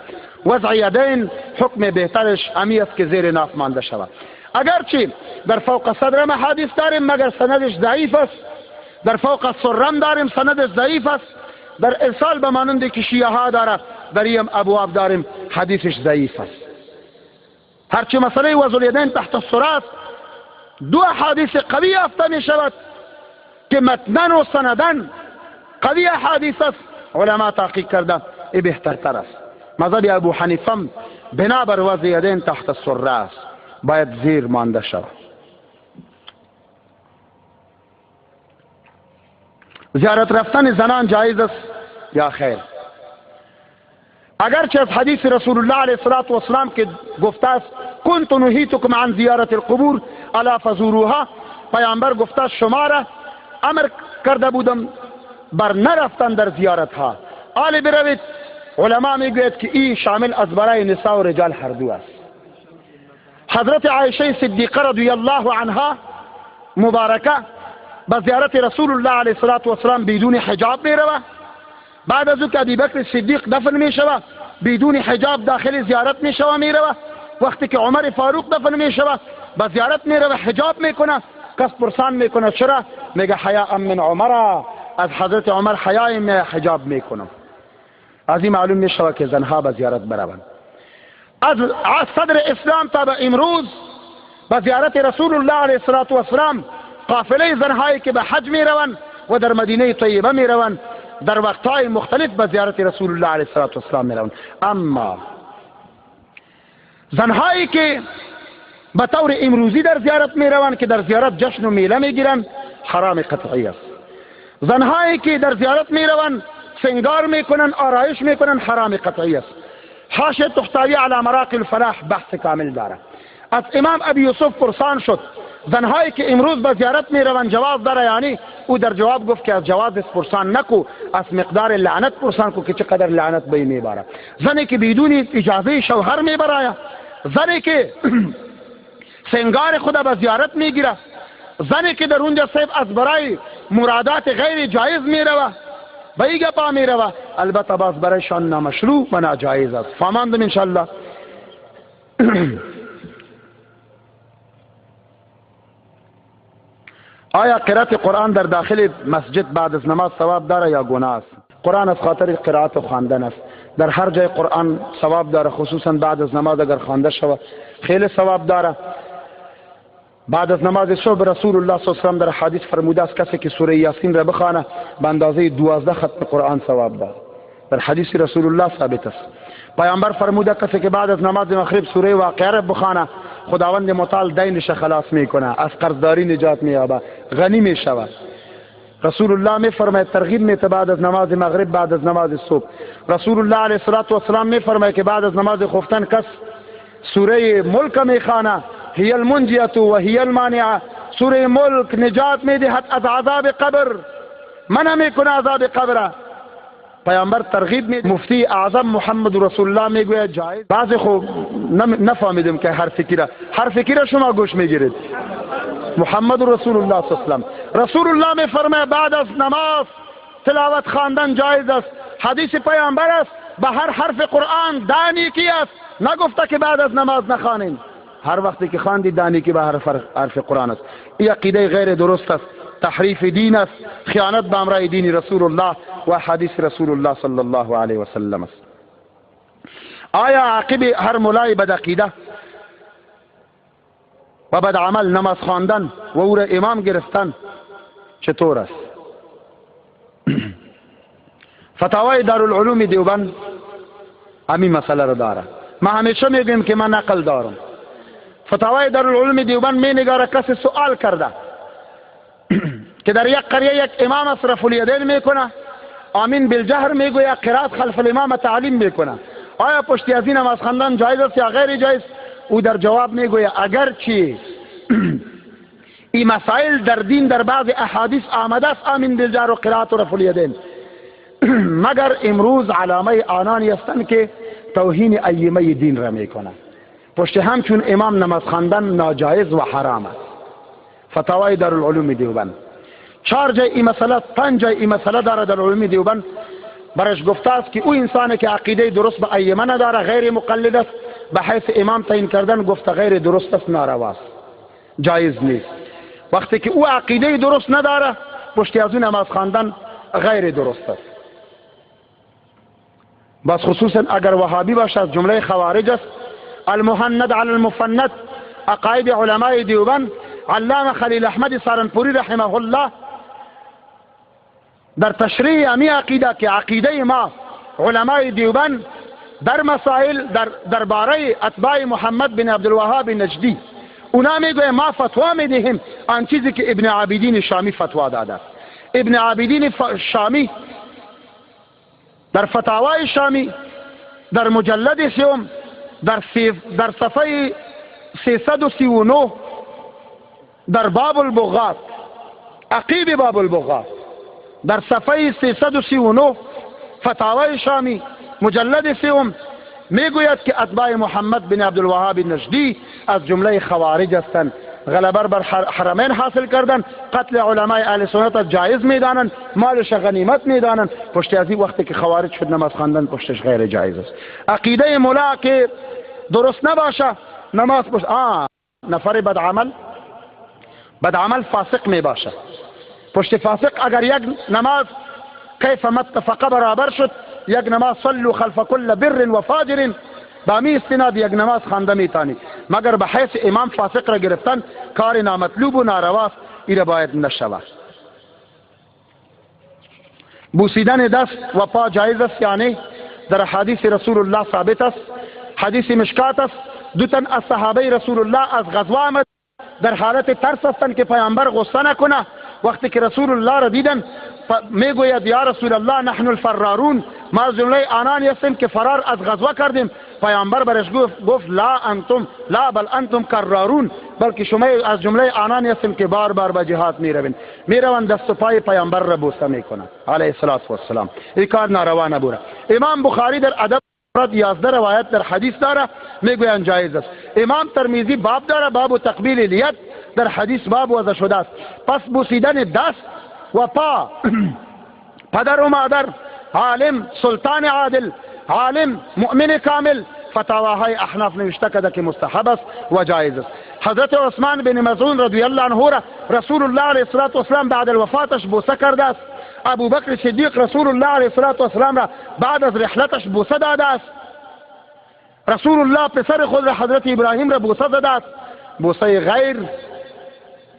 [SPEAKER 1] وضع یدین حکم بهترش همی است که زیر ناف مانده شود. اگرچه در فوق صدر هم حدیث داریم مگر سندش ضعیف است، در فوق السرم داریم سندش ضعیف است، در ارسال به مانند که شیعه ها داره در این ابواب داریم حدیثش ضعیف است. هرچه مسئله وضع الیدین تحت السره است 2 حدیث قوی یافته می شود که متنن و سندن قوی حدیث است، علما تحقیق کرده ای بهترتر است. مذهب ابو حنیفه بنا بر وضع یدین تحت السره است، باید زیر مانده شود. زیارت رفتن زنان جایز است یا خیر؟ اگرچه از حدیث رسول الله علیه السلام که گفته است کنت نهیتکم عن زیارت القبور الا فزوروها، پیامبر گفته شما را امر کرده بودم بر نرفتن در زیارت ها، آل بروید. علما میگوید که این شامل از برای نساء و رجال هر دو است. حضرت عایشه صدیقه رضی الله عنها مبارکه به زیارت رسول الله علیه السلام بدون حجاب می روه. بعد از که ابوبکر صدیق دفن می شود بدون حجاب داخل زیارت می شود می روه. وقتی که عمر فاروق دفن می شود به زیارت می روه حجاب می کنه. کس پرسان می کنه چرا؟ میگه حیا من عمر، از حضرت عمر حیای می حجاب می کنم. از این معلوم می شود که زنها به زیارت بروند. از صدر اسلام تا به امروز به زیارت رسول الله علیه السلام قافله زنهایی که به حج می روند و در مدینه طیبه می روند در وقتهای مختلف به زیارت رسول الله علیه السلام می روند. اما زنهایی که به طور امروزی در زیارت می روند که در زیارت جشن و میله می گیرند حرام قطعی است. زنهایی که در زیارت می روند سنگار می کنند آرایش می کنند حرام قطعی است. حاشیه تحتوی علی مراقی الفلاح بحث کامل داره. از امام ابی یوسف پرسان شد زنهایی که امروز به زیارت می روند جواز داره یعنی؟ او در جواب گفت که از جواز پرسان نکو، از مقدار لعنت پرسان کو که چقدر لعنت به می باره. زنی که بدون اجازه شوهر می برایه، زنی که سنگار خود به زیارت می گیره، زنی که در اونجا صرف از برای مرادات غیر جایز می روه به این گپا می روه، البته باز برایشان نامشروع و ناجایز است. فهماندم انشالله؟ آیا قرائت قرآن در داخل مسجد بعد از نماز ثواب داره یا گناه است؟ قرآن از خاطر قرائت و خواندن است. در هر جای قرآن ثواب داره، خصوصا بعد از نماز اگر خوانده شود خیلی ثواب داره. بعد از نماز صبح رسول الله صلی الله علیه و در حدیث فرموده است کسی که سوره یاسین را بخوانه به اندازه 12 ختم قرآن ثواب داره. در حدیث رسول الله ثابت است. پیامبر فرموده کسی که بعد از نماز مغرب سوره واقعه را بخوانه خداوند متعال دینش خلاص میکنه، از قرضداری نجات مییابه، غنی میشود. رسول الله میفرماید ترغیب میده بعد از نماز مغرب، بعد از نماز صبح. رسول الله علیه السلام میفرماید که بعد از نماز خفتن کس سوره ملک میخوانه، هی المنجیه و هی المانعه، سوره ملک نجات میدهد از عذاب قبر، منع میکنه عذاب قبر. پیامبر ترغیب میده. مفتی اعظم محمد رسول الله میگوید جایز. بعضی خوب نفهمیدم که هر فکر شما گوش میگیرید. محمد رسول الله صلی الله علیه و سلم، رسول الله میفرماید بعد از نماز تلاوت خواندن جایز است. حدیث پیامبر است به هر حرف قرآن دانی کی است، نگفته که بعد از نماز نخوانین. هر وقتی که خواندی دانی که به هر حرف قرآن است. این عقیده غیر درست است، تحریف دین است، خیانت به امر دین رسول الله و حدیث رسول الله صلی الله علیه و سلم است. آیا عاقب هر مولای بد عقیده و بد عمل نماز خواندن و او را امام گرفتن چطور است؟ فتاوای دارالعلوم دیوبند همین مسئله را داره. ما همیشه میگیم که من عقل دارم. فتاوای دارالعلوم دیوبند می نگاره کسی سوال کرده که در یک قریه یک امام اصرف الیدین میکنه، آمین بالجهر میگوید، قرائت خلف الامام تعلیم میکنه، آیا پشتی از این نماز خواندن جایز است یا غیر جایز؟ او در جواب میگوید اگرچه این مسائل در دین در بعض احادیث آمده است، آمین بالجهر و قرائت و رفع الیدین، مگر امروز علامه آنانی هستند که توهین ائمه دین را میکنه. پشت همچون امام نماز خواندن ناجایز و حرام است. فتاوای دارالعلوم دیوبند 4 جای این مسئله، 5 جای این مسئله داره در علوم دیوبند. برش گفته است که او انسانی که عقیده درست به ائمه نداره غیر مقلد است، به حیث امام تعیین کردن گفته غیر درست است، نارواست، جایز نیست. وقتی که او عقیده درست نداره پشت از اون نماز خواندن غیر درست است. بس خصوصا اگر وهابی باشه از جمله خوارج است. المهند علی المفند، عقاید علماء دیوبند، علامه خلیل احمد سارنپوری رحمه الله در تشریح امی عقیده که عقیده ما علماء دیوبند در مسائل درباره اتباع محمد بن عبدالوهاب نجدی، اونا میگوه ما فتوا میدهیم آن چیزی که ابن عابدین شامی فتوا داده. ابن عابدین شامی در فتاوای شامی در مجلد سوم در صفحه 339 در باب البغات، عقیب باب البغات، در صفحه 339 فتاوای شامی مجلد سوم میگوید که اتباع محمد بن عبدالوهاب نجدی از جمله خوارج هستند، غلبه بر حرمین حاصل کردن، قتل علماء اهل سنت از جایز میدانند، مالش غنیمت میدانند. پشت از این وقتی که خوارج شد نماز خواندن پشتش غیر جایز است. عقیده مولا که درست نباشه نماز پشت نفر بدعمل فاسق می باشه. پشت فاسق اگر یک نماز کیف متفق برابر شد، یک نماز صلو خلف کل بر و فاجر، با می استناد یک نماز خوانده میتانی، مگر به حیث امام فاسق را گرفتن کار نامطلوب و نارواست، این را باید نشود. بوسیدن دست و پا جایز است، یعنی در حدیث رسول الله ثابت است. حدیث مشکات است، 2 تن از صحابه رسول الله از غزوه آمد، در حالت ترس هستند که پیامبر غصه نکنه. وقتی که رسول الله را دیدن میگوید یا رسول الله نحن الفرارون، ما از جمله آنانی هستیم که فرار از غزوه کردیم. پیامبر برش گفت لا بل انتم کرارون، بلکه شما از جمله آنانی هستیم که بار بار به جهاد میروند دست و پای پیامبر را بوسه میکنند علیه السلام. این کار ناروا نبوده. امام بخاری در ادب 11 روایت در حدیث داره میگویند جایز است. امام ترمذی باب داره، باب تقبیل الید، در حدیث باب وضع شده است. پس بوسیدن دست و پا پدر و مادر، عالم، سلطان عادل، عالم، مؤمن کامل، فتاواهای احناف نوشته کرده که مستحب است و جایز است. حضرت عثمان بن مظعون رضی الله عنه را رسول الله علیه السلام بعد الوفاتش بوسه کرده است. ابو بکر صدیق رسول الله علیه السلام را بعد از رحلتش بوسه داده است. رسول الله پسر خود را حضرت ابراهیم را بوسه داده است. بوسه غیر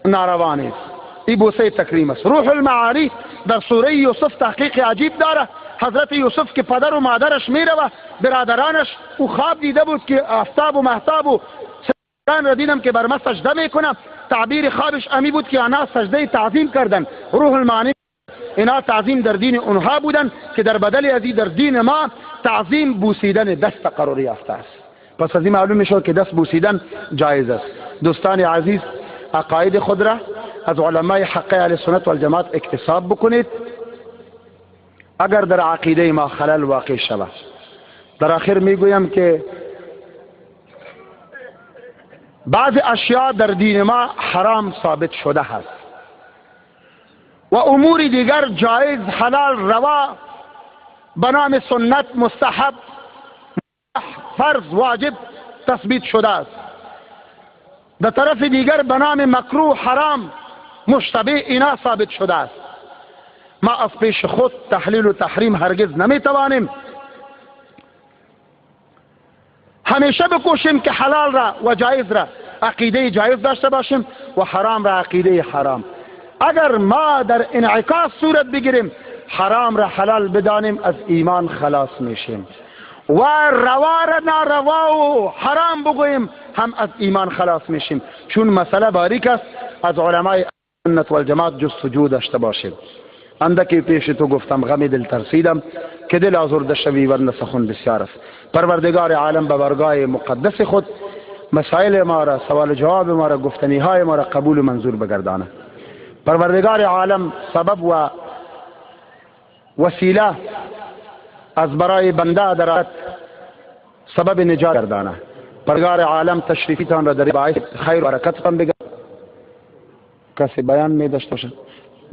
[SPEAKER 1] ناروا نیست، این بوسه تکریم است. روح المعانی در سوره یوسف تحقیق عجیب داره، حضرت یوسف که پدر و مادرش میره و برادرانش او خواب دیده بود که آفتاب و مهتاب و ستارگان را دیدم که بر ما سجده میکنم. تعبیر خوابش امی بود که آنها سجده تعظیم کردن. روح المعانی اینا تعظیم در دین اونها بودن که در بدل از در دین ما تعظیم بوسیدن دست قرار یافته است. پس از این معلوم میشود که دست بوسیدن جایز است. دوستان عزیز، عقاید خود را از علمای حق اهل سنت و الجماعت اکتساب بکنید. اگر در عقیده ما خلل واقع شود، در آخر میگویم که بعض اشیاء در دین ما حرام ثابت شده است و امور دیگر جایز، حلال، روا، به نام سنت، مستحب، فرض، واجب تثبیت شده است. در طرف دیگر به نام مکروه، حرام، مشتبه اینا ثابت شده است. ما از پیش خود تحلیل و تحریم هرگز نمیتوانیم. همیشه بکوشیم که حلال را و جایز را عقیده جایز داشته باشیم و حرام را عقیده حرام. اگر ما در انعکاس صورت بگیریم، حرام را حلال بدانیم، از ایمان خلاص میشیم و روا را ناروا و حرام بگوییم، هم از ایمان خلاص میشیم. چون مسئله باریک است، از علمای سنت و الجماعت جستجو داشته باشیم. اندکی پیش تو گفتم غم دل ترسیدم که دل آزرده شوی ورنه سخن بسیار است. پروردگار عالم به بارگاه مقدس خود مسائل ما را، سوال جواب ما را، گفتنی های ما را قبول و منظور بگردانه. پروردگار عالم سبب و وسیله از برای بنده در سبب نجات گردانه. پروردگار عالم تشریفیتان را در باعث خیر و برکتتان بگردانه. کسی بیان می داشته باشد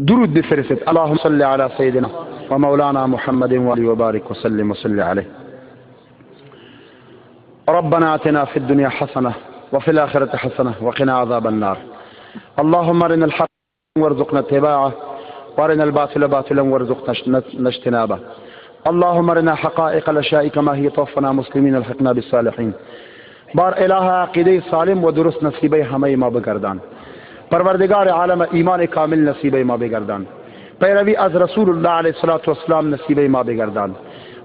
[SPEAKER 1] درود بفرستید. اللهم صل علی سیدنا و مولانا محمد و علی و بارک و سلم و صل علیه. ربنا آتنا في الدنيا حسنة وفي الآخرة حسنة وقنا عذاب النار. اللهم ارنا الحق وارزقنا اتباعه وارنا الباطل باطلا وارزقنا اجتنابه. اللهم ارنا حقائق الاشياء كما هي، توفنا مسلمين الحقنا بالصالحين. بار اله عقیده سالم و درست نصیبه همه ما بگردان. پروردگار عالم ایمان کامل نصیبه ما بگردان. پیروی از رسول الله علیه السلام نصیبه ما بگردان.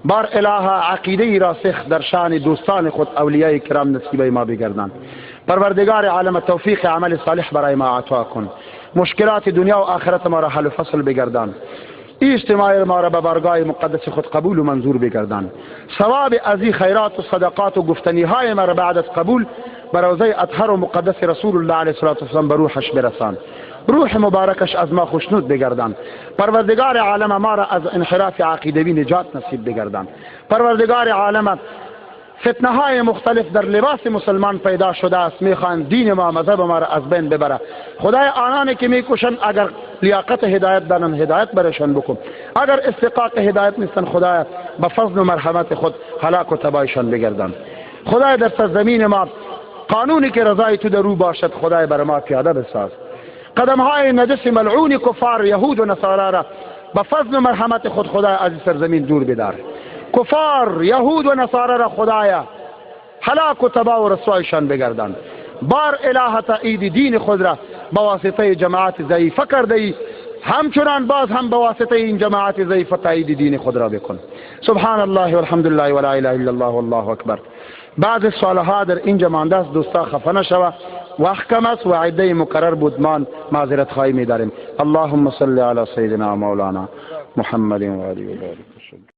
[SPEAKER 1] بار اله عقیده راسخ در شان دوستان خود اولیاء کرام نصیبه ما بگردان. پروردگار عالم توفیق عمل صالح برای ما عطا کن. مشکلات دنیا و آخرت ما را حل و فصل بگردان. اجتماع ما را به بارگاه مقدس خود قبول و منظور بگردان. ثواب از این خیرات و صدقات و گفتنی های ما را بعد از قبول بر روضه اطهر و مقدس رسول الله علیه السلام به روحش برسان. روح مبارکش از ما خوشنود بگردان. پروردگار عالم ما را از انحراف عقیدوی نجات نصیب بگردان. پروردگار عالم فتنه های مختلف در لباس مسلمان پیدا شده است، میخوان دین ما، مذهب ما را از بین ببره. خدای آنانی که میکشن اگر لیاقت هدایت دارن هدایت برشان بکن، اگر استحقاق هدایت نیستن خدای به فضل و مرحمت خود هلاک و تباهشان بگردان. خدای در سرزمین ما قانونی که رضای تو در رو باشد خدای بر ما پیاده بساز. قدم های نجس ملعون کفار یهود و نصارا را به فضل و مرحمت خود خدای از سرزمین دور بدار. کفار یهود و نصارا را خدایا هلاک و تباه و رسوایشان بگردان. بار اله تایید دین خود را به واسطه جماعت ضعیفه کرده ای، همچنان باز هم به واسطه این جماعت ضعیفه تایید دین خود را بکن. سبحان الله والحمد لله ولا اله الا الله والله اکبر. بعض سوالها در اینجا مانده است، دوستا خفه نشوه، وقت کم است و عده مکرر بود، ما معذرت خواهی می‌داریم. اللهم صل علی سیدنا مولانا محمد و آله و بارک وسلم.